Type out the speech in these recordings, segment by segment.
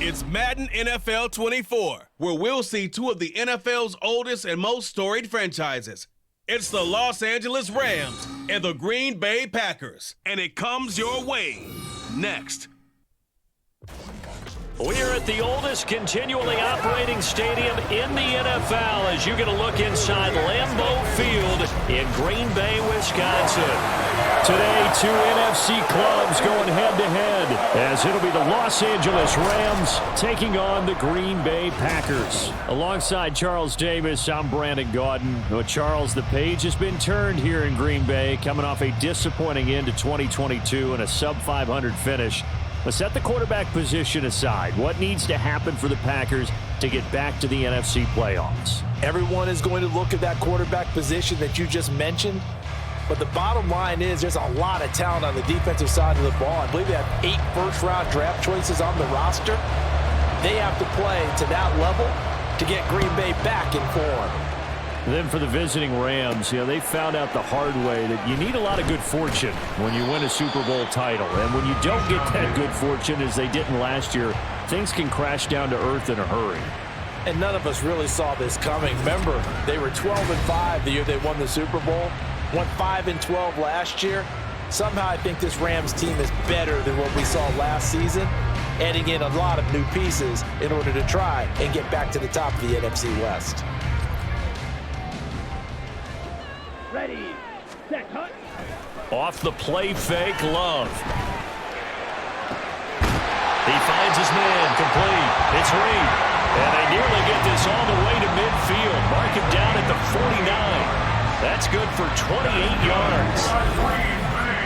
It's Madden NFL 24, where we'll see two of the NFL's oldest and most storied franchises. It's the Los Angeles Rams and the Green Bay Packers. And it comes your way next. We're at the oldest continually operating stadium in the NFL as you get a look inside Lambeau Field in Green Bay, Wisconsin. Today, two NFC clubs going head-to-head as it'll be the Los Angeles Rams taking on the Green Bay Packers. Alongside Charles Davis, I'm Brandon Gaudin. Well, Charles, the page has been turned here in Green Bay, coming off a disappointing end to 2022 and a sub-500 finish. But set the quarterback position aside. What needs to happen for the Packers to get back to the NFC playoffs? Everyone is going to look at that quarterback position that you just mentioned. But the bottom line is there's a lot of talent on the defensive side of the ball. I believe they have 8 first-round draft choices on the roster. They have to play to that level to get Green Bay back in form. Then for the visiting Rams, they found out the hard way that you need a lot of good fortune when you win a Super Bowl title. And when you don't get that good fortune, as they didn't last year, things can crash down to earth in a hurry. And none of us really saw this coming. Remember, they were 12-5 the year they won the Super Bowl. Went 5-12 last year. Somehow I think this Rams team is better than what we saw last season, adding in a lot of new pieces in order to try and get back to the top of the NFC West. Ready, set, cut. Off the play fake, Love. He finds his man, complete. It's Reed. And they nearly get this all the way to midfield. Mark him down at the 49. That's good for 28 yards.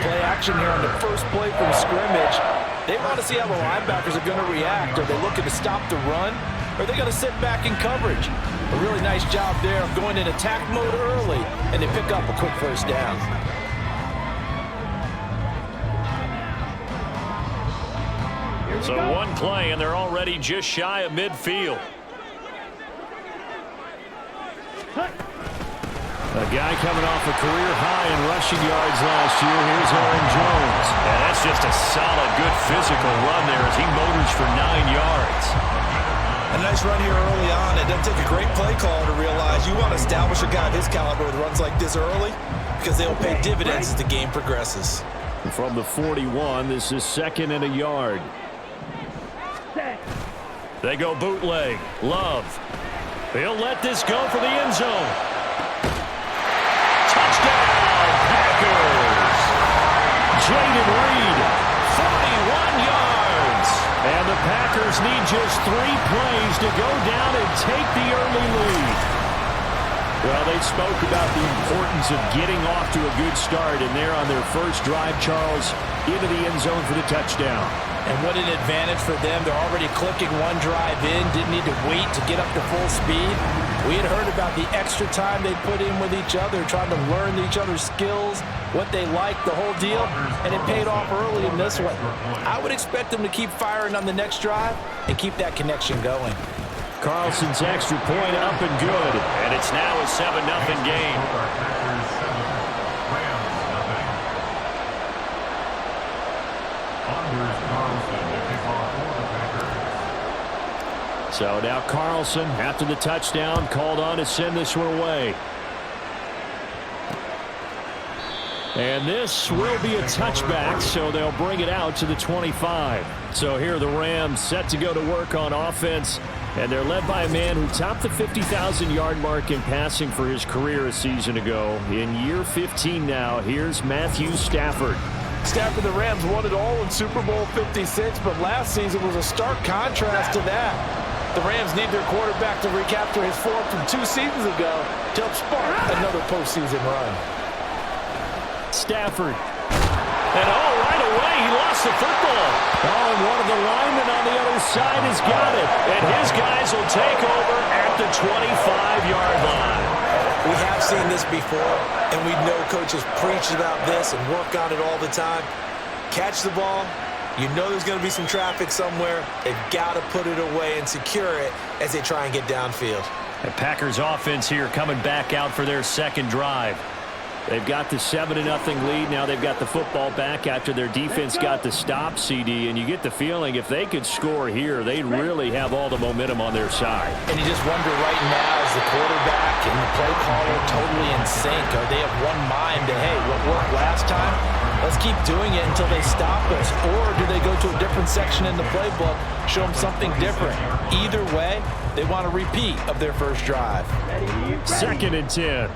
Play action here on the first play from scrimmage. They want to see how the linebackers are going to react. Are they looking to stop the run? Or are they going to sit back in coverage? A really nice job there of going in attack mode early, and they pick up a quick first down. So one play, and they're already just shy of midfield. A guy coming off a career high in rushing yards last year. Here's Aaron Jones. And that's just a solid, good physical run there as he motors for 9 yards. A nice run here early on. It doesn't take a great play caller to realize you want to establish a guy of his caliber with runs like this early because they'll pay dividends as the game progresses. From the 41, this is 2nd and a yard. They go bootleg. Love. He'll let this go for the end zone. Touchdown, Packers. Jaden Reed, 41 yards. And the Packers need just 3 plays to go down and take the early lead. Well, they spoke about the importance of getting off to a good start, and they're on their first drive, Charles, into the end zone for the touchdown. And what an advantage for them. They're already clicking one drive in, didn't need to wait to get up to full speed. We had heard about the extra time they put in with each other, trying to learn each other's skills, what they liked, the whole deal, and it paid off early in this one. I would expect them to keep firing on the next drive and keep that connection going. Carlson's extra point up and good, and it's now a 7-0 game. So now Carlson, after the touchdown, called on to send this one away. And this will be a touchback, so they'll bring it out to the 25. So here are the Rams set to go to work on offense, and they're led by a man who topped the 50,000-yard mark in passing for his career a season ago. In year 15 now, here's Matthew Stafford. Stafford, the Rams won it all in Super Bowl 56, but last season was a stark contrast to that. The Rams need their quarterback to recapture his form from 2 seasons ago to help spark another postseason run. Stafford. And right away, he lost the football. And one of the linemen on the other side has got it. And his guys will take over at the 25-yard line. We have seen this before, and we know coaches preach about this and work on it all the time. Catch the ball. You know there's going to be some traffic somewhere. They've got to put it away and secure it as they try and get downfield. The Packers offense here coming back out for their second drive. They've got the 7-0 lead. Now they've got the football back after their defense got the stop, CD. And you get the feeling if they could score here, they'd really have all the momentum on their side. And you just wonder right now, is the quarterback and the play caller totally in sync? Are they of one mind that, hey, what worked last time, let's keep doing it until they stop us? Or do they go to a different section in the playbook, show them something different? Either way, they want a repeat of their first drive. 2nd and 10.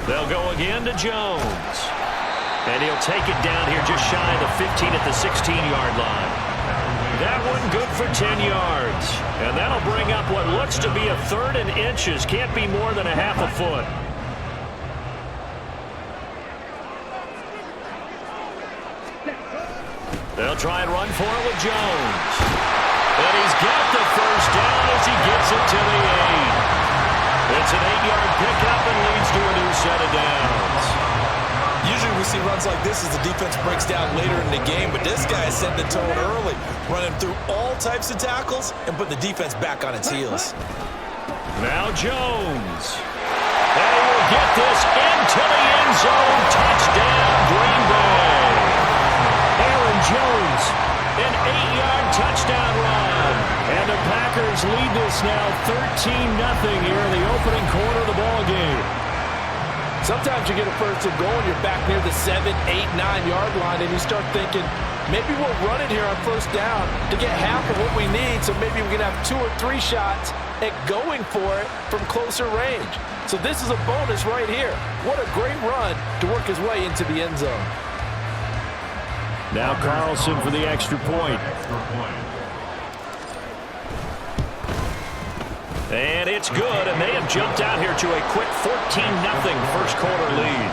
They'll go again to Jones. And he'll take it down here just shy of the 15 at the 16-yard line. That one good for 10 yards. And that'll bring up what looks to be a 3rd and inches. Can't be more than a half a foot. They'll try and run for it with Jones. And he's got the first down as he gets it to the 8. It's an 8-yard pickup and leads to a new set of downs. Usually we see runs like this as the defense breaks down later in the game, but this guy is setting the tone early, running through all types of tackles and putting the defense back on its heels. Now Jones. And he will get this into the end zone. Touchdown, Green Bay. Aaron Jones, an 8-yard touchdown run. And the Packers lead this now 13-0 here in the opening quarter of the ball game. Sometimes you get a first and goal and you're back near the 7, 8, 9-yard line and you start thinking, maybe we'll run it here on first down to get half of what we need, so maybe we can have 2 or 3 shots at going for it from closer range. So this is a bonus right here. What a great run to work his way into the end zone. Now Carlson for the extra point. And it's good, and they have jumped out here to a quick 14-0 first quarter lead.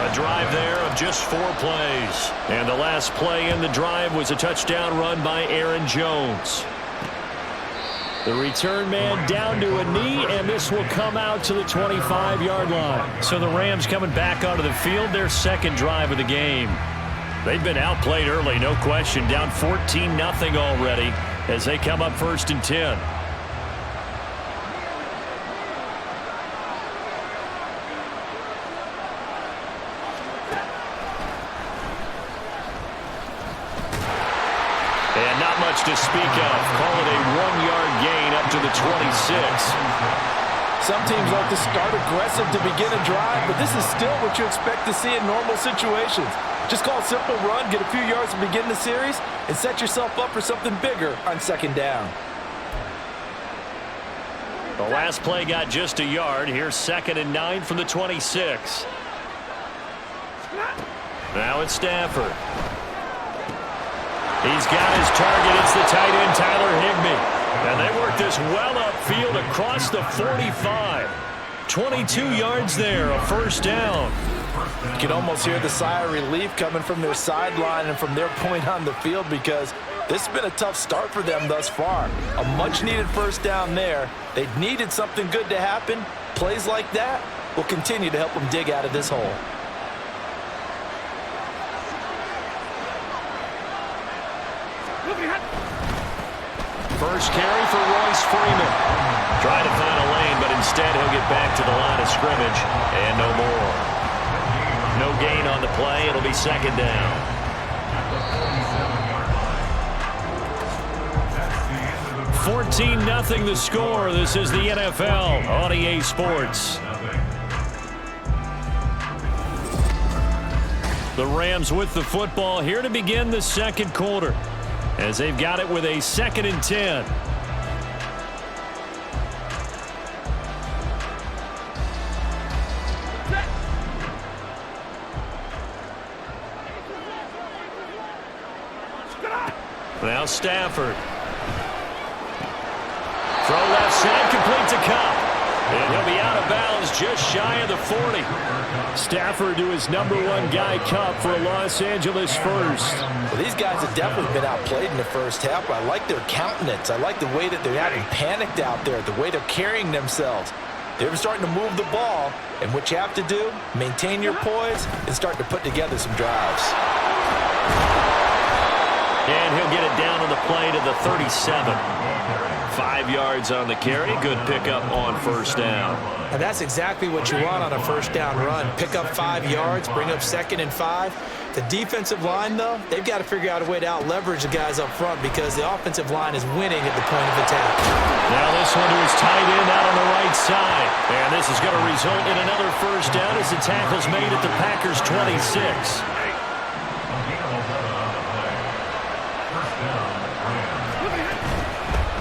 A drive there of just 4 plays. And the last play in the drive was a touchdown run by Aaron Jones. The return man down to a knee, and this will come out to the 25-yard line. So the Rams coming back onto the field, their 2nd drive of the game. They've been outplayed early, no question, down 14-0 already as they come up 1st and 10. And not much to speak of. Call it a 1-yard gain up to the 26. Some teams like to start aggressive to begin a drive, but this is still what you expect to see in normal situations. Just call a simple run, get a few yards to begin the series, and set yourself up for something bigger on 2nd down. The last play got just a yard. Here's 2nd and 9 from the 26. Now it's Stafford. He's got his target. It's the tight end, Tyler Higbee. And they work this well upfield across the 45. 22 yards there, a first down. You can almost hear the sigh of relief coming from their sideline and from their point on the field, because this has been a tough start for them thus far. A much-needed first down there. They needed something good to happen. Plays like that will continue to help them dig out of this hole. First carry for Royce Freeman. Trying to find a lane, but instead he'll get back to the line of scrimmage. And no more. No gain on the play. It'll be 2nd down. $14-0 the score. This is the NFL on EA Sports. The Rams with the football here to begin the 2nd quarter, as they've got it with a 2nd and 10. Now Stafford. Throw left side, complete to Cup. And he'll be out of bounds just shy of the 40. Stafford to his #1 guy, Cup, for a Los Angeles first. Well, these guys have definitely been outplayed in the first half, but I like their countenance. I like the way that they're having panicked out there, the way they're carrying themselves. They're starting to move the ball, and what you have to do, maintain your poise and start to put together some drives. And he'll get it down on the play to the 37. 5 yards on the carry. Good pickup on first down. And that's exactly what you want on a first down run. Pick up 5 yards, bring up 2nd and 5. The defensive line, though, they've got to figure out a way to out-leverage the guys up front because the offensive line is winning at the point of attack. Now this one to his tight end out on the right side. And this is going to result in another first down as the tackle's made at the Packers' 26.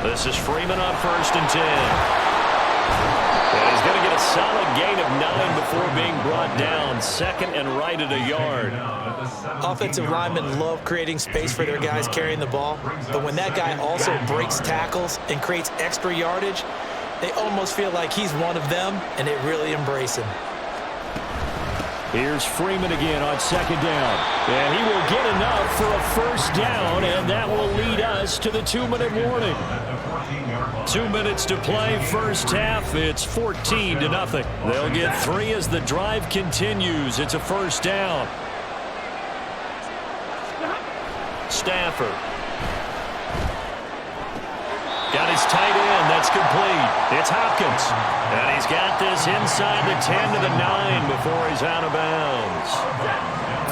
This is Freeman on 1st and 10. And he's going to get a solid gain of 9 before being brought down. 2nd and right at a yard. Offensive linemen love creating space for their guys carrying the ball, but when that guy also breaks tackles and creates extra yardage, they almost feel like he's one of them, and they really embrace him. Here's Freeman again on 2nd down. And he will get enough for a first down, and that will lead us to the 2-minute warning. 2 minutes to play, first half. It's 14-0. They'll get 3 as the drive continues. It's a first down. Stafford. Got his tight end. That's complete. It's Hopkins. And he's got this inside the 10 to the 9 before he's out of bounds.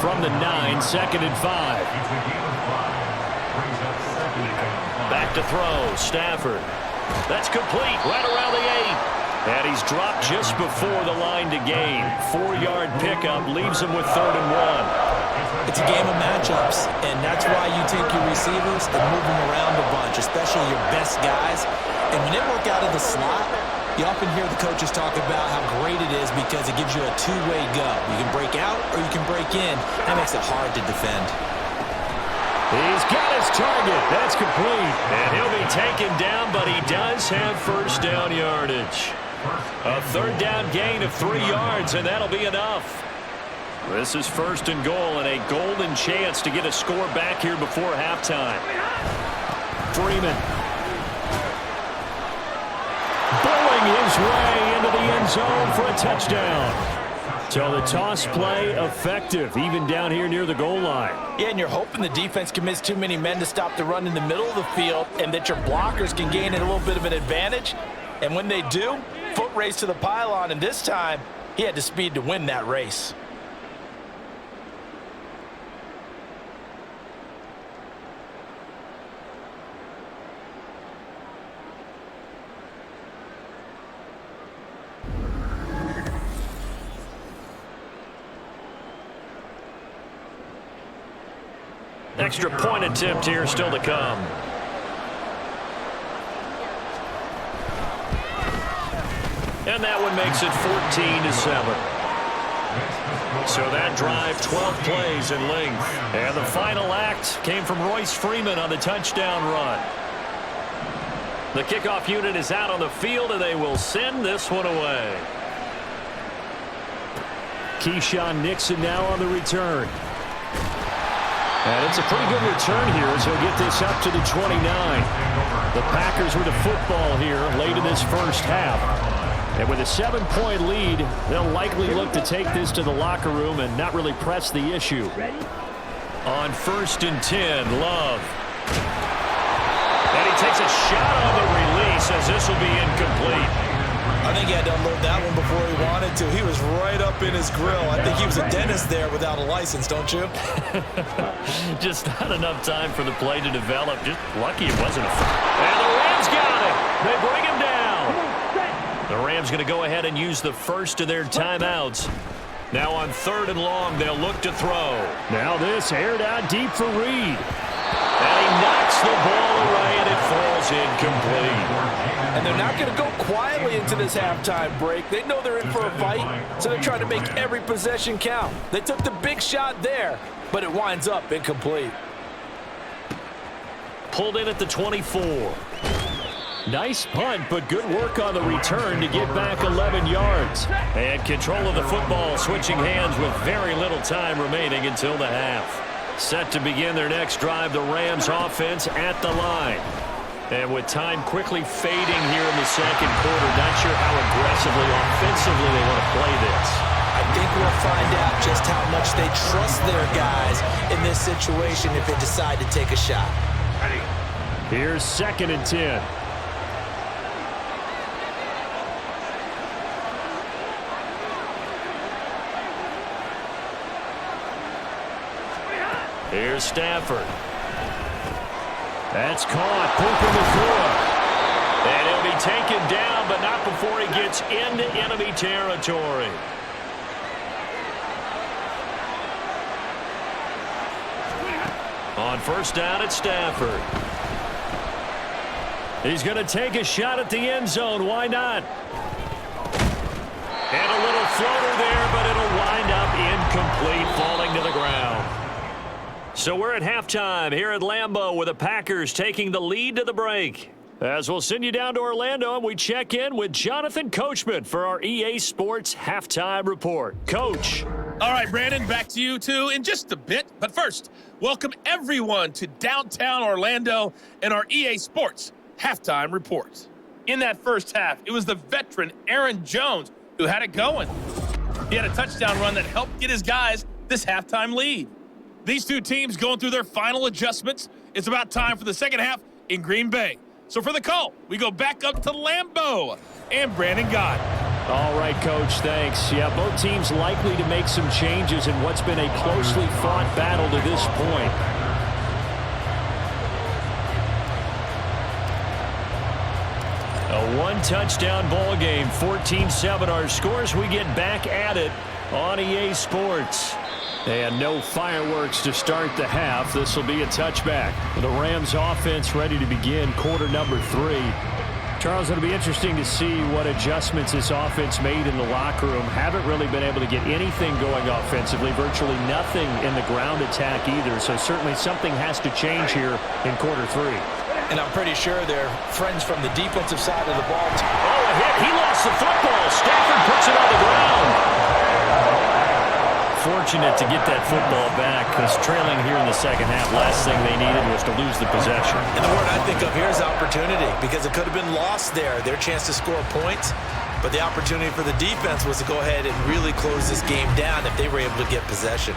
From the 9, 2nd and 5. Back to throw. Stafford. That's complete. Right around the 8. And he's dropped just before the line to gain. 4-yard pickup leaves him with 3rd and 1. It's a game of matchups, and that's why you take your receivers and move them around a bunch, especially your best guys. And when they work out of the slot, you often hear the coaches talk about how great it is because it gives you a two-way go. You can break out or you can break in. That makes it hard to defend. He's got his target. That's complete. And he'll be taken down, but he does have first down yardage. A 3rd down gain of 3 yards, and that'll be enough. This is 1st and goal, and a golden chance to get a score back here before halftime. Freeman. Bowling his way into the end zone for a touchdown. So the toss play effective, even down here near the goal line. Yeah, and you're hoping the defense commits too many men to stop the run in the middle of the field and that your blockers can gain a little bit of an advantage. And when they do, foot race to the pylon, and this time he had the speed to win that race. Extra point attempt here still to come. And that one makes it 14-7. So that drive, 12 plays in length. And the final act came from Royce Freeman on the touchdown run. The kickoff unit is out on the field, and they will send this one away. Keyshawn Nixon now on the return. And it's a pretty good return here as he'll get this up to the 29. The Packers with the football here late in this first half. And with a 7-point lead, they'll likely look to take this to the locker room and not really press the issue. On 1st and 10, Love. And he takes a shot on the release as this will be incomplete. I think he had to unload that one before he wanted to. He was right up in his grill. I think he was a dentist there without a license, don't you? Just not enough time for the play to develop. Just lucky it wasn't a foul. And the Rams got it. They bring him down. The Rams going to go ahead and use the first of their timeouts. Now on 3rd and long, they'll look to throw. Now this aired out deep for Reed. And he knocks the ball away, and it falls incomplete. And they're not going to go quietly into this halftime break. They know they're in for a fight, so they're trying to make every possession count. They took the big shot there, but it winds up incomplete. Pulled in at the 24. Nice punt, but good work on the return to get back 11 yards. And control of the football, switching hands with very little time remaining until the half. Set to begin their next drive, the Rams offense at the line. And with time quickly fading here in the second quarter, not sure how aggressively, offensively they want to play this. I think we'll find out just how much they trust their guys in this situation if they decide to take a shot. Here's 2nd and 10. Here's Stafford. That's caught. Pooping the floor. And he'll be taken down, but not before he gets into enemy territory. On 1st down, it's Stafford. He's going to take a shot at the end zone. Why not? And a little floater there, but it'll wind up incomplete, falling to the ground. So we're at halftime here at Lambeau with the Packers taking the lead to the break. As we'll send you down to Orlando and we check in with Jonathan Coachman for our EA Sports Halftime Report. Coach. All right, Brandon, back to you two in just a bit. But first, welcome everyone to downtown Orlando and our EA Sports Halftime Report. In that first half, it was the veteran Aaron Jones who had it going. He had a touchdown run that helped get his guys this halftime lead. These two teams going through their final adjustments. It's about time for the second half in Green Bay. So for the call, we go back up to Lambeau and Brandon Gott. All right, Coach, thanks. Yeah, both teams likely to make some changes in what's been a closely fought battle to this point. A one-touchdown ball game, 14-7 our scores. We get back at it on EA Sports. And no fireworks to start the half. This will be a touchback. The Rams offense ready to begin quarter number 3. Charles, it'll be interesting to see what adjustments this offense made in the locker room. Haven't really been able to get anything going offensively. Virtually nothing in the ground attack either. So certainly something has to change here in quarter 3. And I'm pretty sure they're friends from the defensive side of the ball. Oh, a hit. He lost the football. Stafford puts it on the ground. Fortunate to get that football back, because trailing here in the second half, last thing they needed was to lose the possession. And the word I think of here is opportunity, because it could have been lost there, their chance to score points. But the opportunity for the defense was to go ahead and really close this game down if they were able to get possession.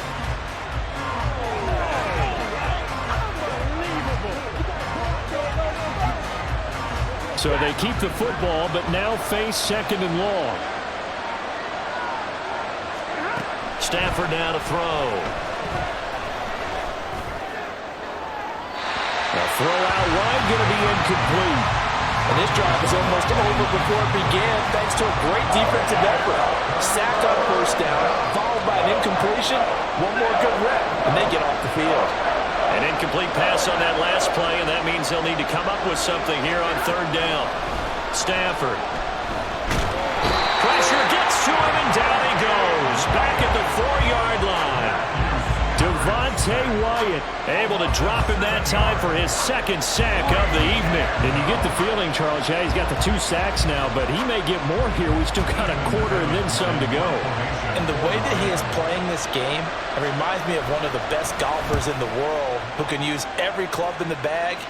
So they keep the football, but now face 2nd and long. Stafford now to throw. The throw out wide going to be incomplete. And this drive is almost over before it began thanks to a great defensive effort. Sack on 1st down, followed by an incompletion. One more good rep, and they get off the field. An incomplete pass on that last play, and that means they'll need to come up with something here on 3rd down. Stafford. Pressure gets to him, and down he goes. Back at the 4-yard line. Devontae Wyatt able to drop him that time for his 2nd sack of the evening. And you get the feeling, Charles, yeah, he's got the 2 sacks now, but he may get more here. We still got a quarter and then some to go. And the way that he is playing this game, it reminds me of one of the best golfers in the world who can use every club in the bag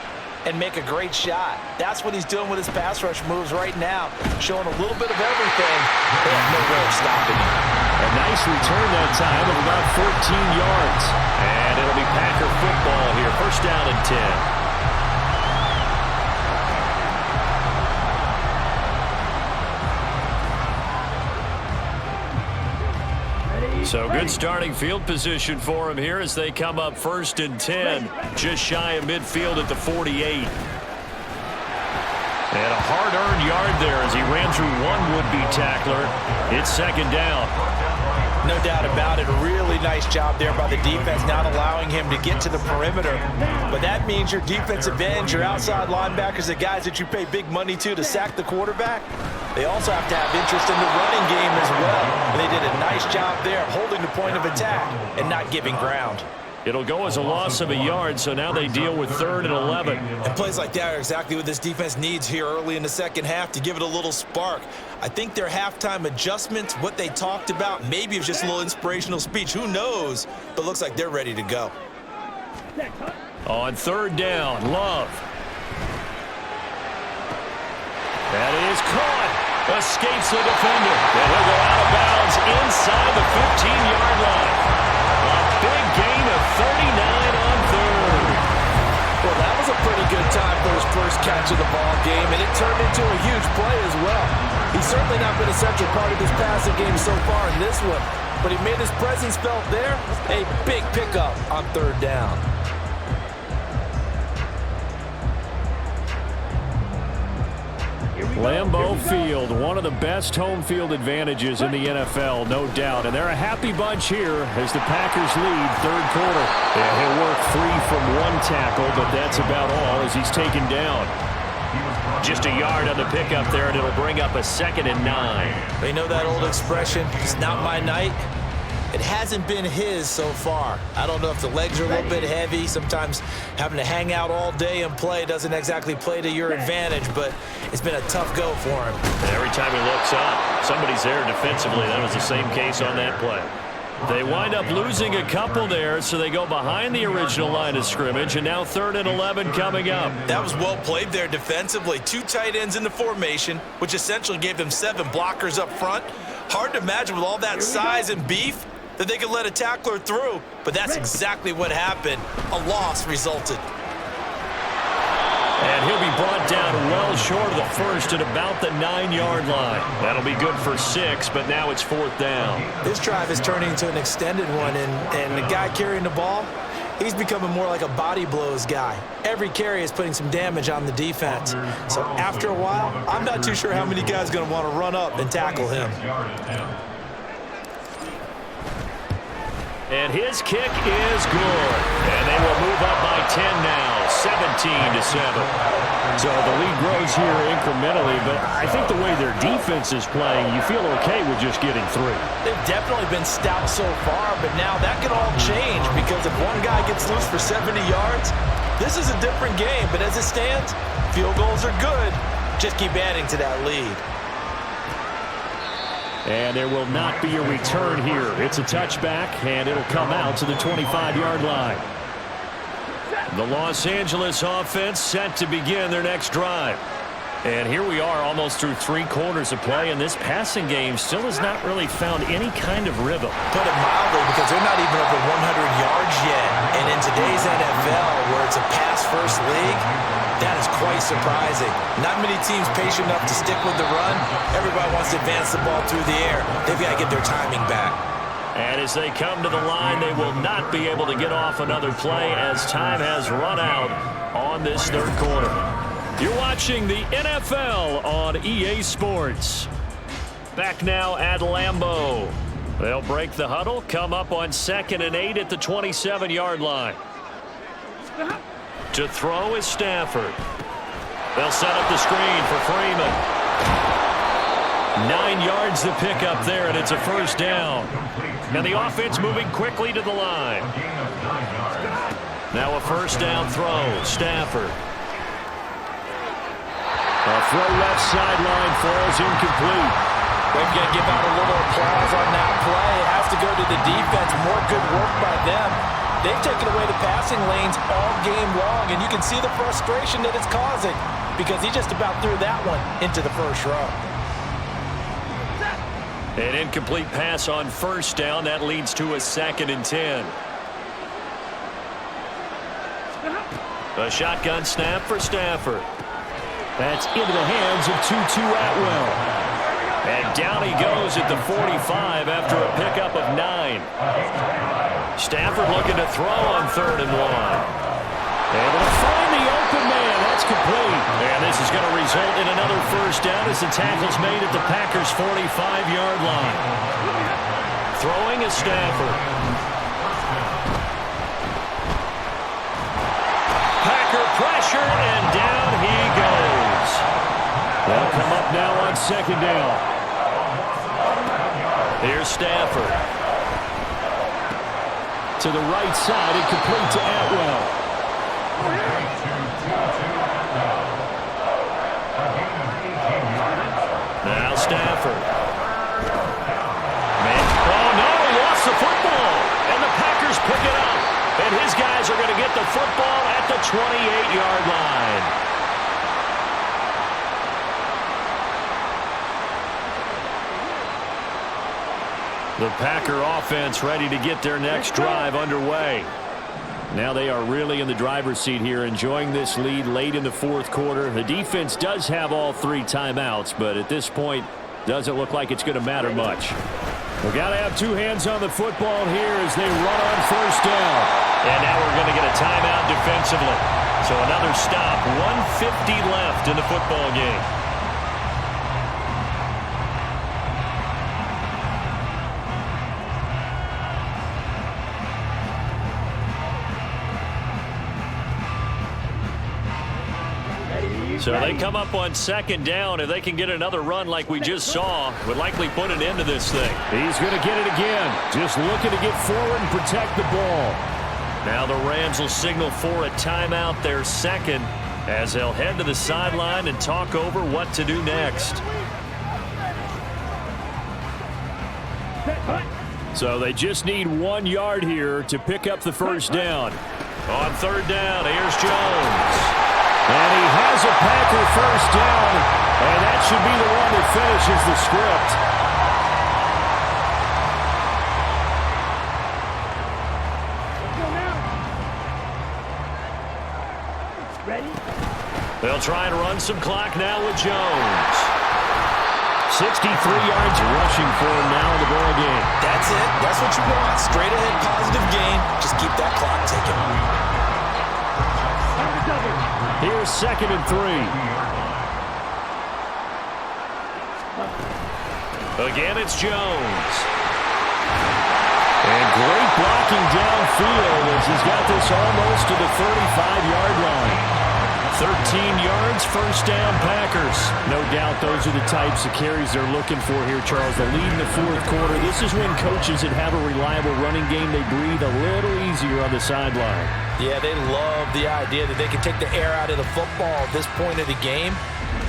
and make a great shot. That's what he's doing with his pass rush moves right now, showing a little bit of everything. They have no way of stopping him. A nice return that time of about 14 yards. And it'll be Packer football here. 1st down and 10. So good starting field position for him here as they come up 1st and 10. Just shy of midfield at the 48. And a hard-earned yard there as he ran through one would-be tackler. It's 2nd down. No doubt about it. A really nice job there by the defense, not allowing him to get to the perimeter. But that means your defensive ends, your outside linebackers, the guys that you pay big money to sack the quarterback, they also have to have interest in the running game as well. And they did a nice job there of holding the point of attack and not giving ground. It'll go as a loss of a yard, so now they deal with 3rd and 11. And plays like that are exactly what this defense needs here early in the second half to give it a little spark. I think their halftime adjustments, what they talked about, maybe it was just a little inspirational speech. Who knows? But looks like they're ready to go. On 3rd down, Love. That is caught. Escapes the defender. And he'll go out of bounds inside the catch of the ball game, and it turned into a huge play as well. He's certainly not been a central part of this passing game so far in this one, but he made his presence felt there. A big pickup on third down. Lambeau Field, one of the best home field advantages in the NFL, no doubt. And they're a happy bunch here as the Packers lead third quarter. Yeah, he'll work free from one tackle, but that's about all as he's taken down. Just a yard on the pickup there, and it'll bring up a 2nd and 9. They know that old expression, it's not my night. It hasn't been his so far. I don't know if the legs are a little bit heavy. Sometimes having to hang out all day and play doesn't exactly play to your advantage, but it's been a tough go for him. And every time he looks up, somebody's there defensively. That was the same case on that play. They wind up losing a couple there, so they go behind the original line of scrimmage, and now 3rd and 11 coming up. That was well played there defensively. 2 tight ends in the formation, which essentially gave them 7 blockers up front. Hard to imagine with all that size and beef that they could let a tackler through, but that's exactly what happened. A loss resulted. And he'll be brought down well short of the first at about the 9-yard line. That'll be good for 6, but now it's 4th down. This drive is turning into an extended one, and the guy carrying the ball, he's becoming more like a body blows guy. Every carry is putting some damage on the defense. So after a while, I'm not too sure how many guys are going to want to run up and tackle him. And his kick is good. And they will move up by 10 now, 17-7. So the lead grows here incrementally, but I think the way their defense is playing, you feel okay with just getting 3. They've definitely been stout so far, but now that could all change because if one guy gets loose for 70 yards, this is a different game. But as it stands, field goals are good. Just keep adding to that lead. And there will not be a return here. It's a touchback, and it'll come out to the 25-yard line. The Los Angeles offense set to begin their next drive. And here we are almost through 3 quarters of play, and this passing game still has not really found any kind of rhythm. Put it mildly, because they're not even over 100 yards yet. And in today's NFL, where it's a pass-first league, that is quite surprising. Not many teams patient enough to stick with the run. Everybody wants to advance the ball through the air. They've got to get their timing back. And as they come to the line, they will not be able to get off another play as time has run out on this third quarter. You're watching the NFL on EA Sports. Back now at Lambeau. They'll break the huddle, come up on 2nd and 8 at the 27-yard line. To throw is Stafford. They'll set up the screen for Freeman. 9 yards to pick up there, and it's a first down. And the offense moving quickly to the line. Now a first down throw. Stafford. A throw left sideline falls incomplete. They've got to give out a little applause on that play. It has to go to the defense. More good work by them. They've taken away the passing lanes all game long, and you can see the frustration that it's causing because he just about threw that one into the first row. An incomplete pass on first down. That leads to a 2nd and 10. A shotgun snap for Stafford. That's into the hands of Tutu Atwell. And down he goes at the 45 after a pickup of 9. Stafford looking to throw on 3rd and 1. Able to find the open man. That's complete. And this is going to result in another first down as the tackle's made at the Packers' 45-yard line. Throwing is Stafford. Packer pressure, and down he goes. They'll come up now on 2nd down. Here's Stafford. To the right side, and complete to Atwell. Now Stafford. Oh no, he lost the football. And the Packers pick it up. And his guys are going to get the football at the 28-yard line. The Packer offense ready to get their next drive underway. Now they are really in the driver's seat here, enjoying this lead late in the fourth quarter. The defense does have all 3 timeouts, but at this point, doesn't look like it's going to matter much. We've got to have 2 hands on the football here as they run on first down. And now we're going to get a timeout defensively. So another stop, 1:50 left in the football game. So they come up on second down. If they can get another run like we just saw, would likely put an end to this thing. He's going to get it again. Just looking to get forward and protect the ball. Now the Rams will signal for a timeout, their second, as they'll head to the sideline and talk over what to do next. So they just need 1 yard here to pick up the first down. On third down, here's Jones. And he has a Packer first down, and that should be the one that finishes the script. Ready? They'll try and run some clock now with Jones. 63 yards rushing for him now in the ball game. That's it. That's what you want. Straight ahead, positive gain. Just keep that clock ticking. Here's 2nd and 3. Again, it's Jones. And great blocking downfield as he's got this almost to the 35-yard line. 13 yards, first down, Packers. No doubt those are the types of carries they're looking for here, Charles. The lead in the fourth quarter. This is when coaches that have a reliable running game, they breathe a little easier on the sideline. Yeah, they love the idea that they can take the air out of the football at this point of the game.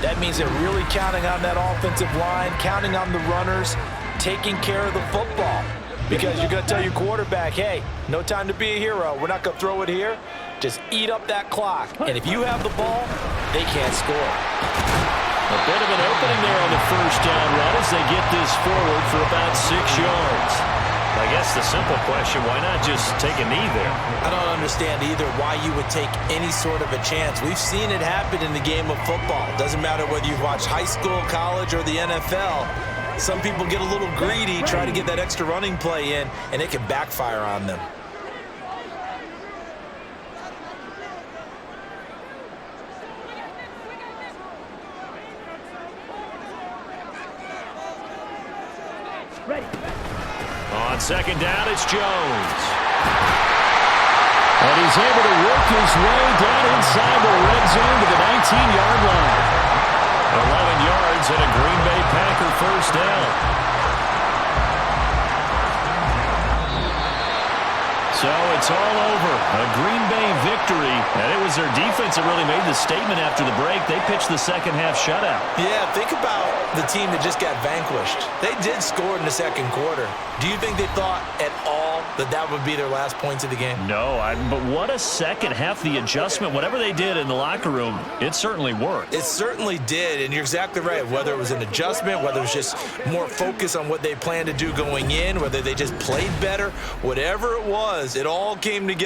That means they're really counting on that offensive line, counting on the runners, taking care of the football. Because you're going to tell your quarterback, hey, no time to be a hero. We're not going to throw it here. Just eat up that clock. And if you have the ball, they can't score. A bit of an opening there on the first down run as they get this forward for about 6 yards. I guess the simple question, why not just take a knee there? I don't understand either why you would take any sort of a chance. We've seen it happen in the game of football. Doesn't matter whether you've watched high school, college, or the NFL. Some people get a little greedy, try to get that extra running play in, and it can backfire on them. Ready. On second down, it's Jones. And he's able to work his way down inside the red zone to the 19-yard line. 11 yards and a Green Bay Packer first down. So it's all over. A Green Bay victory. And it was their defense that really made the statement after the break. They pitched the second half shutout. Yeah, think about the team that just got vanquished. They did score in the second quarter. Do you think they thought at all that that would be their last points of the game? No, but what a second half. The adjustment, whatever they did in the locker room, it certainly worked. It certainly did, and you're exactly right. Whether it was an adjustment, whether it was just more focus on what they planned to do going in, whether they just played better, whatever it was, it all came together.